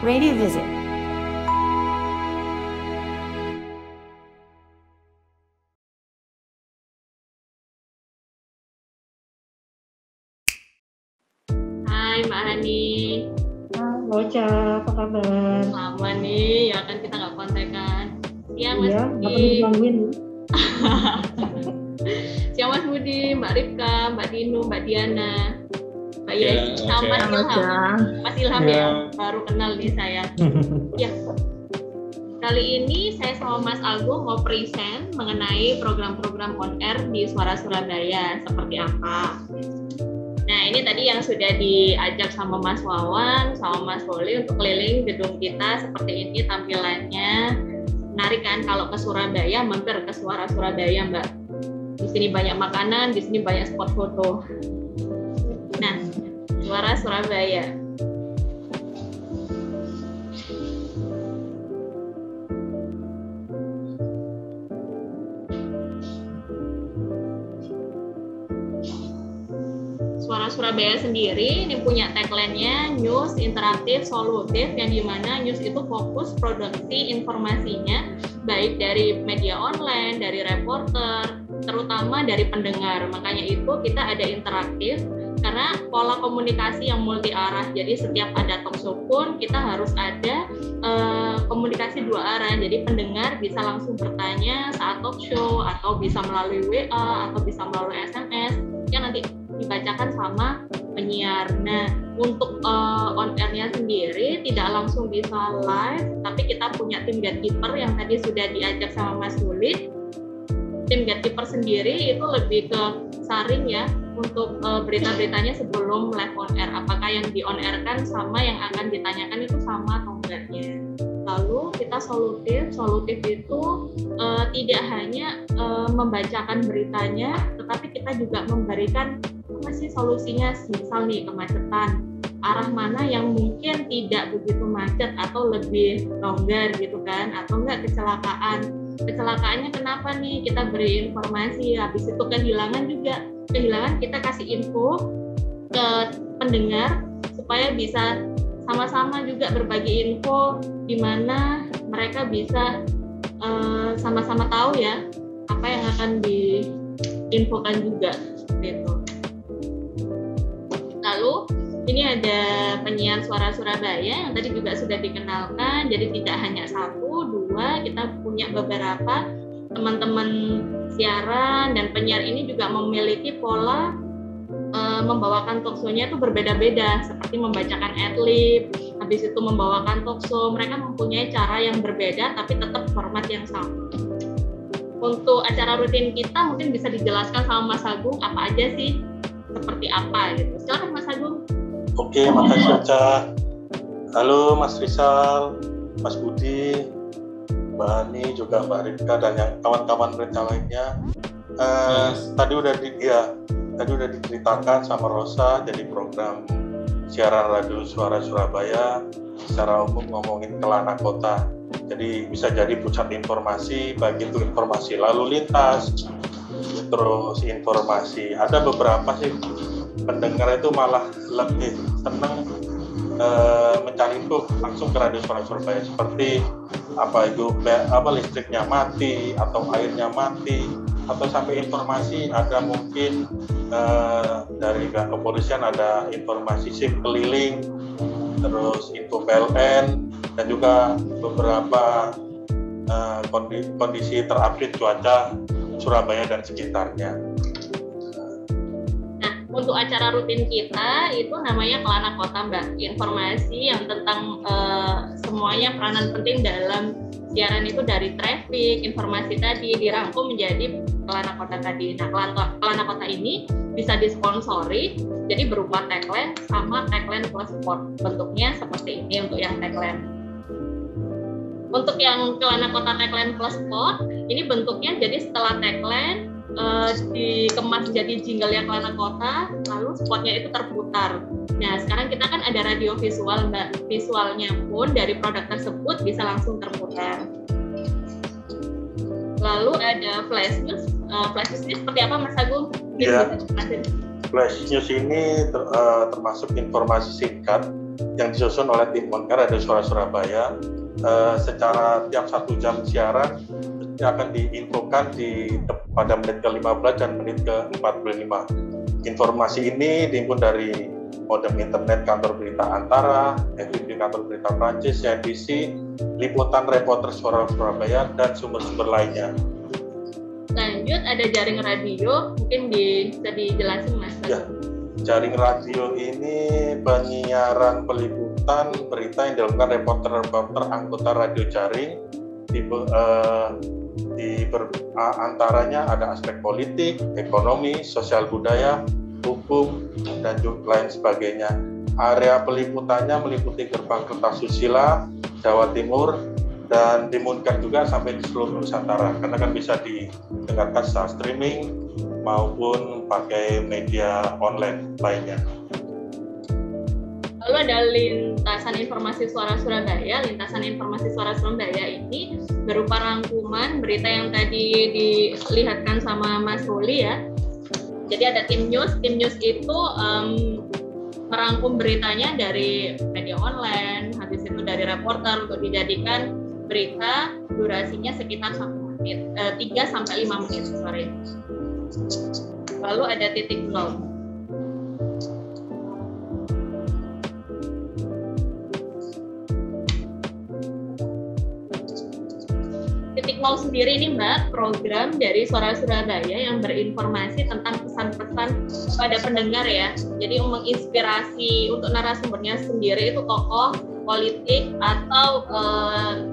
Radio Visit. Hai Mbak Hani. Ocha, apa kabar? Lama nih, ya kan kita nggak kontekan. Siang Mas Iya, Budi. nggak perlu digangguin. Siang Mas Budi, Mbak Rifka, Mbak Dinu, Mbak Diana, Mbak Yai, sama Mas Ilham. Mas Ilham ya, baru kenal nih saya. Ya. Kali ini saya sama Mas Agung mau present mengenai program-program on air di Suara Surabaya seperti apa. Nah, ini tadi yang sudah diajak sama Mas Wawan, sama Mas Holi untuk keliling gedung kita seperti ini tampilannya. Menarik kan kalau ke Surabaya, mampir ke Suara Surabaya, Mbak. Di sini banyak makanan, di sini banyak spot foto. Nah, Suara Surabaya. Suara Surabaya sendiri ini punya tagline-nya news interaktif solutif, yang dimana news itu fokus produksi informasinya baik dari media online, dari reporter, terutama dari pendengar. Makanya itu kita ada interaktif karena pola komunikasi yang multi arah. Jadi setiap ada talk show pun kita harus ada komunikasi dua arah. Jadi pendengar bisa langsung bertanya saat talk show, atau bisa melalui WA, atau bisa melalui SMS yang nanti dibacakan sama penyiar. Nah, untuk on air-nya sendiri tidak langsung bisa live, tapi kita punya tim gatekeeper yang tadi sudah diajak sama Mas Sulit. Tim gatekeeper sendiri itu lebih ke saring ya untuk berita-beritanya sebelum live on air. Apakah yang di on air kan sama yang akan ditanyakan itu sama atau enggaknya. Lalu kita solutif itu tidak hanya membacakan beritanya, tetapi kita juga memberikan masih solusinya. Misal nih kemacetan, arah mana yang mungkin tidak begitu macet atau lebih longgar gitu kan, atau enggak kecelakaannya kenapa nih, kita beri informasi. Habis itu kehilangan kita kasih info ke pendengar supaya bisa sama-sama juga berbagi info, di mana mereka bisa sama-sama tahu ya apa yang akan diinfokan juga gitu. Lalu ini ada penyiar Suara Surabaya yang tadi juga sudah dikenalkan. Jadi tidak hanya satu, dua, kita punya beberapa teman-teman siaran, dan penyiar ini juga memiliki pola membawakan talk show-nya itu berbeda-beda, seperti membacakan adlib, habis itu membawakan talk show. Mereka mempunyai cara yang berbeda tapi tetap format yang sama. Untuk acara rutin kita mungkin bisa dijelaskan sama Mas Agung apa aja sih, seperti apa gitu. Silakan Mas Agung. Oke, makasih Ocha. Halo Mas Rizal, Mas Budi, Mbak Ani, juga Mbak Rifka, dan yang kawan-kawan mereka lainnya. Tadi udah diceritakan sama Rosa, jadi program siaran radio Suara Surabaya secara umum ngomongin kelana kota. Jadi bisa jadi pusat informasi, baik itu informasi lalu lintas, terus informasi. Ada beberapa sih pendengar itu malah lebih senang mencari info langsung ke radio Suara Surabaya, seperti listriknya mati atau airnya mati, atau sampai informasi ada mungkin dari pihak kepolisian ada informasi SIM keliling, terus info PLN, dan juga beberapa kondisi terupdate cuaca Surabaya dan sekitarnya. Nah, untuk acara rutin kita itu namanya Kelana Kota, Mbak. Informasi yang tentang semuanya peranan penting dalam siaran itu, dari traffic, informasi tadi dirangkum menjadi Kelana Kota tadi. Nah, Kelana Kota ini bisa disponsori, jadi berupa tagline sama tagline plus spot. Bentuknya seperti ini untuk yang tagline. Untuk yang Kelana Kota tagline plus spot, ini bentuknya jadi setelah tagline dikemas jadi jingle yang Kelana Kota, lalu spotnya itu terputar. Nah, sekarang kita kan ada radio visual, Mbak. Visualnya pun dari produk tersebut bisa langsung terputar. Lalu ada flash news. Flash news ini seperti apa, Mas Agung? Ya, flash news ini termasuk informasi singkat yang disusun oleh tim On Air Radio Suara Surabaya. Secara tiap 1 jam siaran akan diinfokan pada menit ke-15 dan menit ke-45. Informasi ini dihimpun dari modem internet kantor berita Antara, FVP kantor berita Prancis, CNBC, liputan reporter Suara Surabaya, dan sumber-sumber lainnya. Lanjut, ada jaring radio, mungkin bisa dijelasin Mas. Ya, jaring radio ini penyiaran peliputan berita yang dilakukan reporter-reporter anggota radio jaring. Antaranya ada aspek politik, ekonomi, sosial budaya, hukum, dan juga lain sebagainya. Area peliputannya meliputi Gerbang Kertasusila, Jawa Timur, dan dimungkinkan juga sampai di seluruh Nusantara, karena kan bisa didengarkan secara streaming maupun pakai media online lainnya. Lalu ada lintasan informasi Suara Surabaya. Lintasan informasi Suara Surabaya ini berupa rangkuman berita yang tadi dilihatkan sama Mas Ruli ya. Jadi ada tim news itu merangkum beritanya dari media online, habis itu dari reporter untuk dijadikan berita durasinya sekitar 1 menit, 3 sampai 5 menit, sorry. Lalu ada titik nol. Titik nol sendiri ini Mbak, program dari Suara Surabaya yang berinformasi tentang pesan-pesan pada pendengar ya. Jadi menginspirasi untuk narasumbernya sendiri itu tokoh politik atau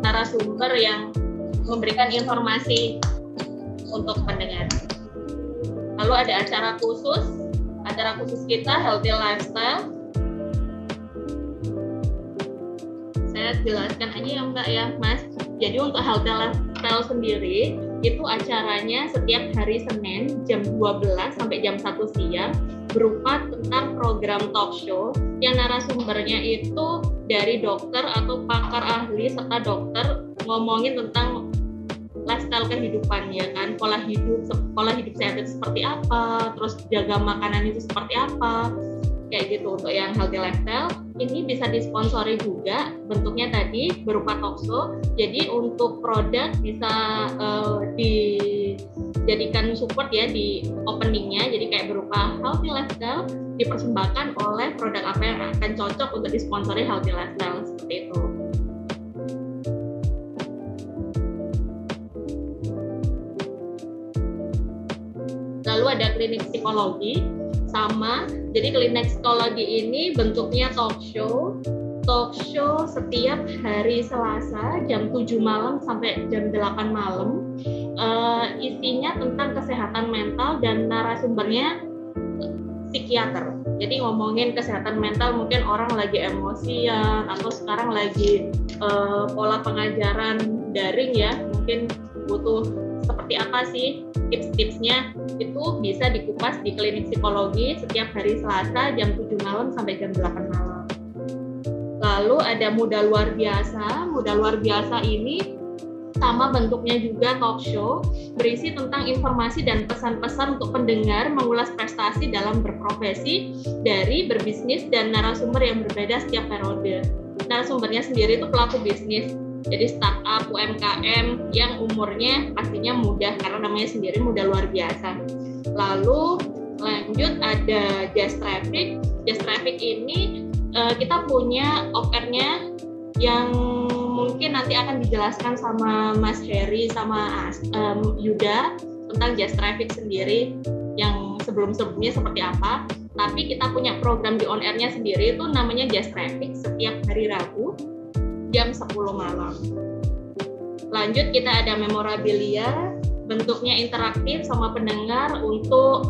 narasumber yang memberikan informasi untuk pendengar. Lalu ada acara khusus kita Healthy Lifestyle. Saya jelaskan aja ya Mbak ya Mas. Jadi untuk Healthy Lifestyle sendiri itu acaranya setiap hari Senin jam 12 sampai jam 1 siang berupa tentang program talk show yang narasumbernya itu dari dokter atau pakar ahli serta dokter ngomongin tentang lifestyle kehidupan ya kan, pola hidup sehat itu seperti apa, terus jaga makanan itu seperti apa, kayak gitu. Untuk yang Healthy Lifestyle ini bisa disponsori juga, bentuknya tadi berupa talk show. Jadi untuk produk bisa dijadikan support ya di openingnya, jadi kayak berupa Healthy Lifestyle dipersembahkan oleh produk apa yang akan cocok untuk disponsori Healthy Lifestyle, seperti itu. Lalu ada klinik psikologi sama. Jadi klinik psikologi ini bentuknya talk show setiap hari Selasa jam 7 malam sampai jam 8 malam. Isinya tentang kesehatan mental dan narasumbernya psikiater. Jadi ngomongin kesehatan mental, mungkin orang lagi emosian atau sekarang lagi pola pengajaran daring ya, mungkin butuh seperti apa sih tips-tipsnya, itu bisa dikupas di klinik psikologi setiap hari Selasa jam 7 malam sampai jam 8 malam. Lalu ada Muda Luar Biasa. Muda Luar Biasa ini sama bentuknya juga talk show, berisi tentang informasi dan pesan-pesan untuk pendengar mengulas prestasi dalam berprofesi dari berbisnis dan narasumber yang berbeda setiap periode. Narasumbernya sendiri itu pelaku bisnis, jadi startup, UMKM yang umurnya pastinya muda karena namanya sendiri Muda Luar Biasa. Lalu lanjut ada Jazz Traffic. Jazz Traffic ini kita punya off-air-nya yang mungkin nanti akan dijelaskan sama Mas Heri sama Yuda tentang Jazz Traffic sendiri yang sebelum-sebelumnya seperti apa. Tapi kita punya program di on-air-nya sendiri itu namanya Jazz Traffic setiap hari Rabu jam 10 malam. Lanjut kita ada memorabilia, bentuknya interaktif sama pendengar untuk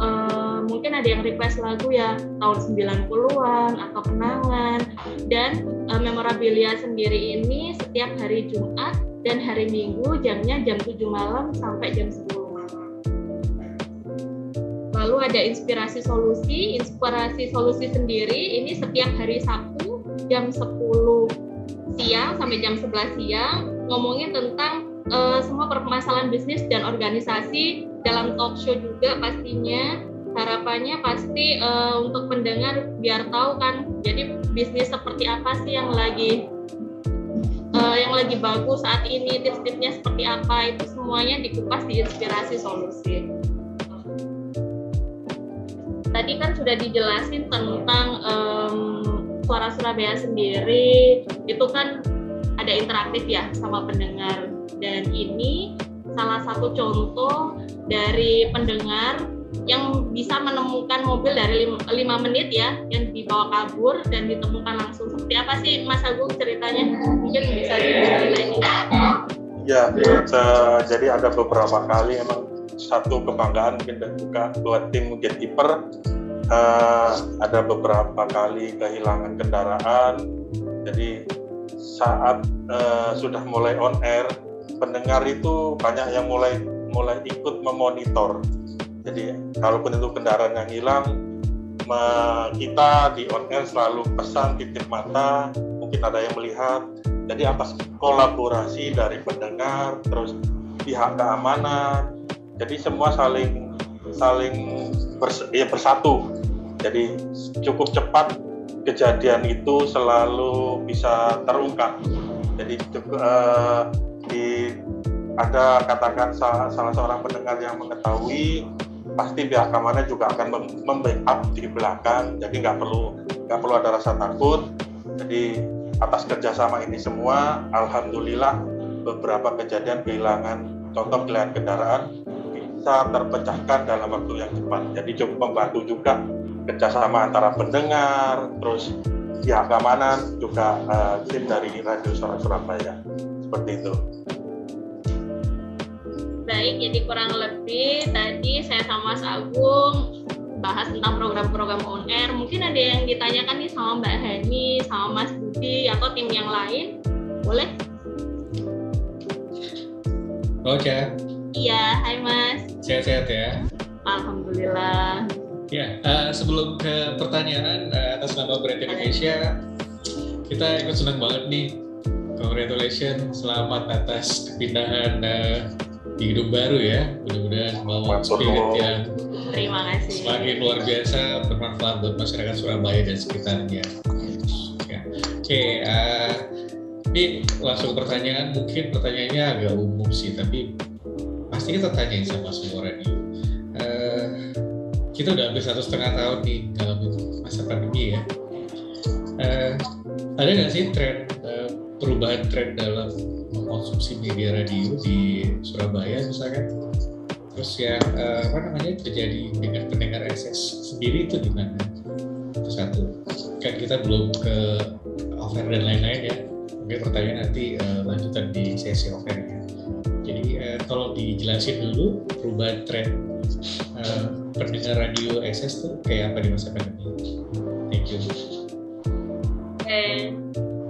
mungkin ada yang request lagu ya tahun 90-an atau kenangan, dan memorabilia sendiri ini setiap hari Jumat dan hari Minggu jamnya jam 7 malam sampai jam 10 malam. Lalu ada inspirasi solusi sendiri ini setiap hari Sabtu jam 10 siang sampai jam 11 siang, ngomongin tentang semua permasalahan bisnis dan organisasi dalam talk show juga pastinya. harapannya pasti untuk pendengar biar tahu kan, jadi bisnis seperti apa sih yang lagi bagus saat ini, tips-tipsnya seperti apa, itu semuanya dikupas di Inspirasi Solusi. Tadi kan sudah dijelasin tentang Suara Surabaya sendiri, itu kan ada interaktif ya sama pendengar, dan ini salah satu contoh dari pendengar yang bisa menemukan mobil dari 5 menit ya, yang dibawa kabur dan ditemukan langsung. Seperti apa sih Mas Agung ceritanya? Mungkin bisa diceritain. Ya, jadi ada beberapa kali emang satu kebanggaan mungkin dan juga buat tim Gatekeeper, ada beberapa kali kehilangan kendaraan. Jadi saat sudah mulai on air, pendengar itu banyak yang mulai ikut memonitor. Jadi kalaupun itu kendaraan yang hilang, kita di on air selalu pesan titip mata, mungkin ada yang melihat. Jadi atas kolaborasi dari pendengar, terus pihak keamanan, jadi semua saling bersatu. Jadi cukup cepat kejadian itu selalu bisa terungkap. Jadi ada katakan salah seorang pendengar yang mengetahui, pasti pihak keamanan juga akan membackup di belakang, jadi nggak perlu ada rasa takut. Jadi atas kerjasama ini semua, alhamdulillah beberapa kejadian kehilangan kendaraan bisa terpecahkan dalam waktu yang cepat. Jadi cukup membantu juga kerjasama antara pendengar, terus pihak keamanan, juga tim dari Radio Suara Surabaya, seperti itu. Baik, jadi kurang lebih tadi saya sama Mas Agung bahas tentang program-program on air. Mungkin ada yang ditanyakan nih sama Mbak Hani, sama Mas Budi, atau tim yang lain? Boleh? Halo, Ca. Iya, hai Mas. Sehat-sehat ya? Alhamdulillah. Ya, sebelum ke pertanyaan atas nama Brand Indonesia, kita ikut senang banget nih. Congratulations, selamat atas kepindahan di gedung baru ya. Mudah-mudahan bawa spirit yang terima kasih. Semakin luar biasa, bermanfaat buat masyarakat Surabaya dan sekitarnya. Ya. Oke, ini langsung pertanyaan, mungkin pertanyaannya agak umum sih, tapi pasti kita tanyain sama semua radio. Kita udah hampir 1,5 tahun nih dalam masa pandemi ya. Ada nggak sih perubahan tren dalam mengkonsumsi media radio di Surabaya misalkan? Terus ya terjadi dengan pendengar SS sendiri itu gimana? Itu satu. Kan kita belum ke offer dan lain-lain ya. Mungkin pertanyaan nanti lanjutan di sesi offernya. Jadi tolong dijelasin dulu perubahan tren pendengar radio SS tuh kayak apa di masa pandemi. Thank you. Oke,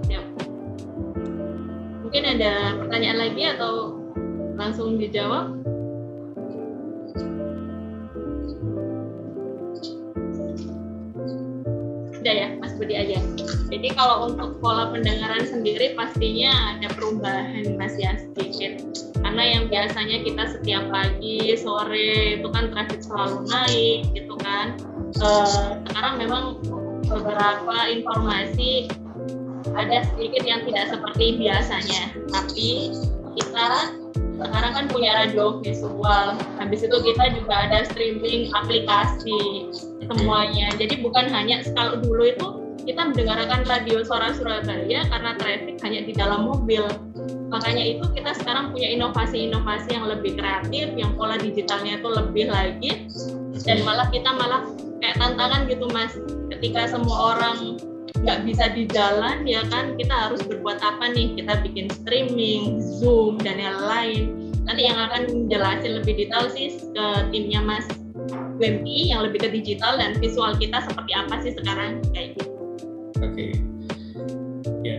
siap. Mungkin ada pertanyaan lagi atau langsung dijawab? Udah ya, Mas Budi aja. Jadi kalau untuk pola pendengaran sendiri pastinya ada perubahan Mas ya, sedikit. Karena yang biasanya kita setiap pagi, sore itu kan traffic selalu naik gitu kan. Sekarang memang beberapa informasi ada sedikit yang tidak seperti biasanya. Tapi kita sekarang kan punya radio visual. Habis itu kita juga ada streaming aplikasi semuanya. Jadi bukan hanya kalau dulu itu kita mendengarkan radio Suara Surabaya karena traffic hanya di dalam mobil. Makanya itu kita sekarang punya inovasi-inovasi yang lebih kreatif, yang pola digitalnya itu lebih lagi, dan kita malah kayak tantangan gitu Mas. Ketika semua orang nggak bisa di jalan ya kan, kita harus berbuat apa nih? Kita bikin streaming, Zoom dan yang lain. Nanti yang akan jelasin lebih detail sih ke timnya Mas WMI yang lebih ke digital dan visual kita seperti apa sih sekarang kayak gitu. Oke. Ya,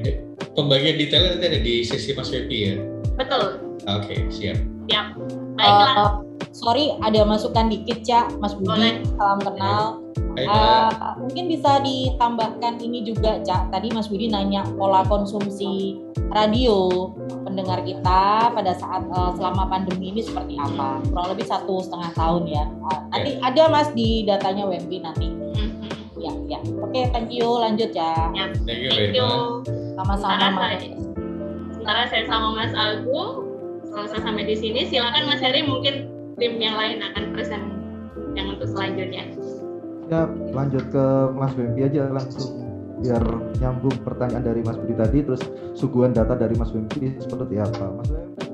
pembagian detailnya nanti ada di sesi Mas WMI ya? Betul. Oke, siap. Siap. Baiklah. Sorry, ada masukan dikit, Ca. Mas Budi, Boleh. salam kenal. Mungkin bisa ditambahkan ini juga, Cak. Tadi Mas Budi nanya pola konsumsi radio pendengar kita pada saat selama pandemi ini seperti apa. Kurang lebih 1,5 tahun ya. Nanti ada Mas di datanya WMB nanti. Ya. Oke, thank you. Lanjut ya. Thank you. Sama-sama. Sementara saya sama Mas Agung selesai sampai di sini. Silakan Mas Heri, mungkin tim yang lain akan present yang untuk selanjutnya. Ya, lanjut ke Mas Wempi aja langsung biar nyambung pertanyaan dari Mas Budi tadi, terus suguhan data dari Mas Wempi seperti apa, Mas Wempi?